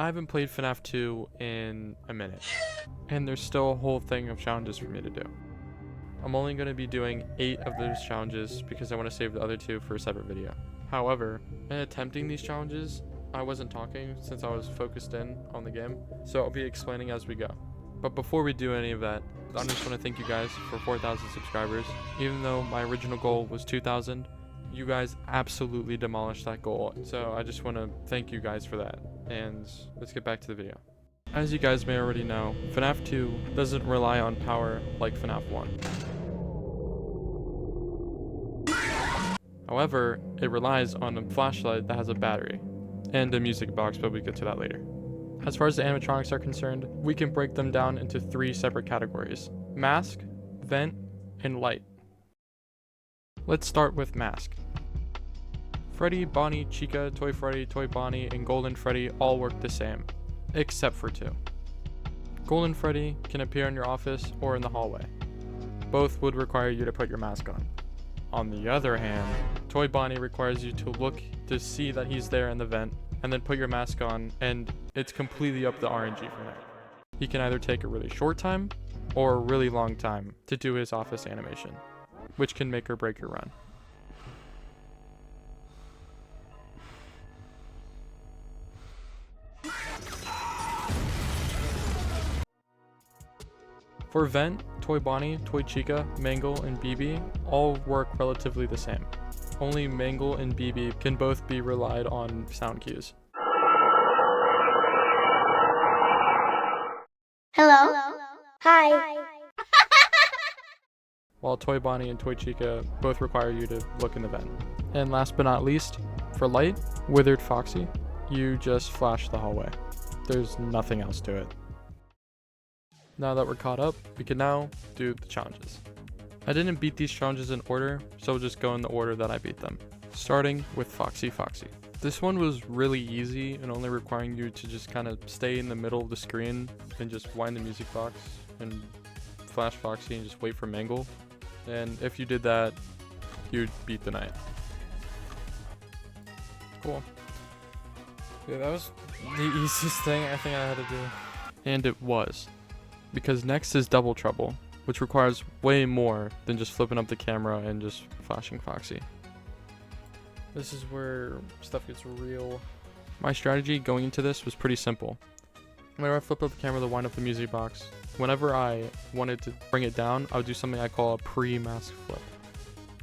I haven't played Fnaf 2 in a minute, and there's still a whole thing of challenges for me to do. I'm only going to be doing 8 of those challenges because I want to save the other 2 for a separate video. However, in attempting these challenges, I wasn't talking since I was focused in on the game, so I'll be explaining as we go. But before we do any of that, I just want to thank you guys for 4,000 subscribers. Even though my original goal was 2,000, you guys absolutely demolished that goal. So I just want to thank you guys for that. And let's get back to the video. As you guys may already know, Fnaf 2 doesn't rely on power like Fnaf 1. However, it relies on a flashlight that has a battery and a music box, but we'll get to that later. As far as the animatronics are concerned, we can break them down into 3 separate categories: mask, vent, and light. Let's start with mask. Freddy, Bonnie, Chica, Toy Freddy, Toy Bonnie, and Golden Freddy all work the same, except for 2. Golden Freddy can appear in your office or in the hallway. Both would require you to put your mask on. On the other hand, Toy Bonnie requires you to look to see that he's there in the vent, and then put your mask on, and it's completely up to RNG from there. He can either take a really short time or a really long time to do his office animation, which can make or break your run. For Vent, Toy Bonnie, Toy Chica, Mangle, and BB all work relatively the same. Only Mangle and BB can both be relied on sound cues. Hello? Hi. While Toy Bonnie and Toy Chica both require you to look in the vent. And last but not least, for Light, Withered Foxy, you just flash the hallway. There's nothing else to it. Now that we're caught up, we can now do the challenges. I didn't beat these challenges in order, so we'll just go in the order that I beat them. Starting with Foxy Foxy. This one was really easy and only requiring you to just kind of stay in the middle of the screen and just wind the music box and flash Foxy and just wait for Mangle. And if you did that, you'd beat the night. Cool. Yeah, that was the easiest thing I think I had to do. And it was. Because next is Double Trouble, which requires way more than just flipping up the camera and just flashing Foxy. This is where stuff gets real. My strategy going into this was pretty simple. Whenever I flipped up the camera to wind up the music box, whenever I wanted to bring it down, I would do something I call a pre-mask flip.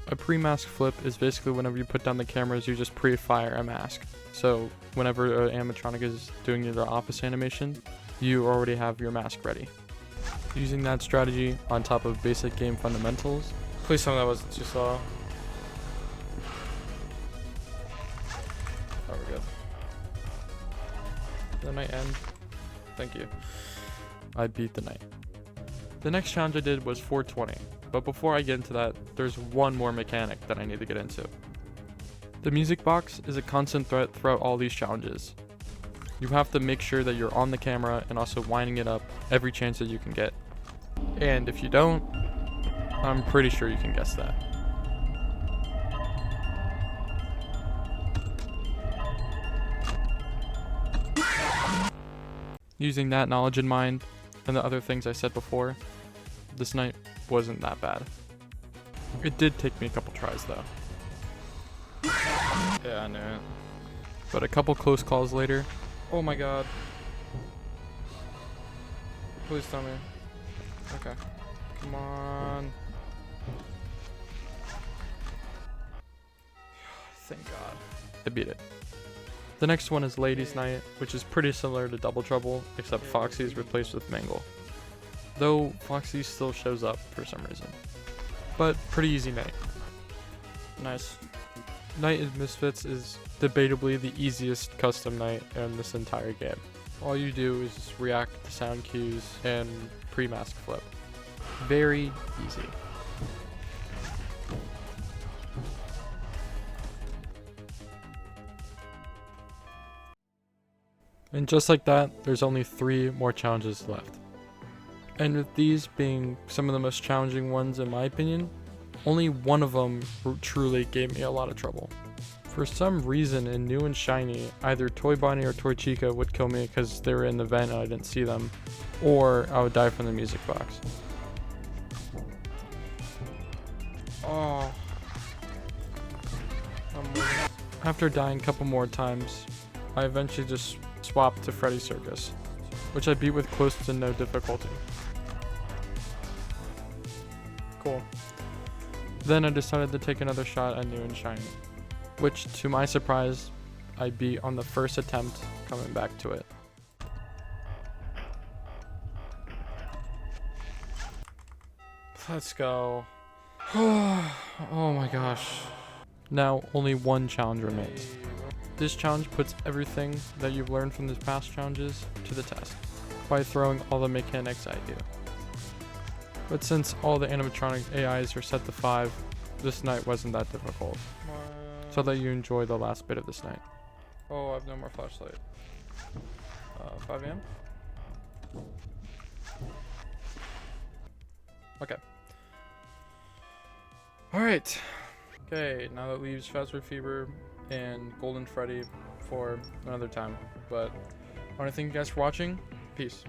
A pre-mask flip is basically whenever you put down the cameras, you just pre-fire a mask. So whenever an animatronic is doing their office animation, you already have your mask ready. Using that strategy on top of basic game fundamentals. Please tell me that wasn't too slow. Oh, we're good. That might end. Thank you. I beat the night. The next challenge I did was 420, but before I get into that, there's one more mechanic that I need to get into. The music box is a constant threat throughout all these challenges. You have to make sure that you're on the camera and also winding it up every chance that you can get. And if you don't, I'm pretty sure you can guess that. Using that knowledge in mind and the other things I said before, this night wasn't that bad. It did take me a couple tries though. Yeah, I knew it. But a couple close calls later, oh my god. Please tell me. Okay. Come on. Thank god. I beat it. The next one is Ladies Night, which is pretty similar to Double Trouble, except Foxy is replaced with Mangle. Though Foxy still shows up for some reason. But pretty easy night. Nice. Night in Misfits is debatably the easiest custom night in this entire game. All you do is just react to sound cues and pre-mask flip. Very easy. And just like that, there's only 3 more challenges left. And with these being some of the most challenging ones in my opinion, only one of them truly gave me a lot of trouble. For some reason in New and Shiny, either Toy Bonnie or Toy Chica would kill me because they were in the vent and I didn't see them, or I would die from the music box. Oh. After dying a couple more times, I eventually just swapped to Freddy Circus, which I beat with close to no difficulty. Cool. Then I decided to take another shot at New and Shiny, which to my surprise, I beat on the first attempt coming back to it. Let's go. Oh my gosh. Now only one challenge remains. This challenge puts everything that you've learned from these past challenges to the test by throwing all the mechanics at you. But since all the animatronic AIs are set to 5, this night wasn't that difficult. So that you enjoy the last bit of this night. Oh, I have no more flashlight. 5 a.m.? Okay. Alright. Okay, now that leaves Fast Food Fever and Golden Freddy for another time. But I want to thank you guys for watching. Peace.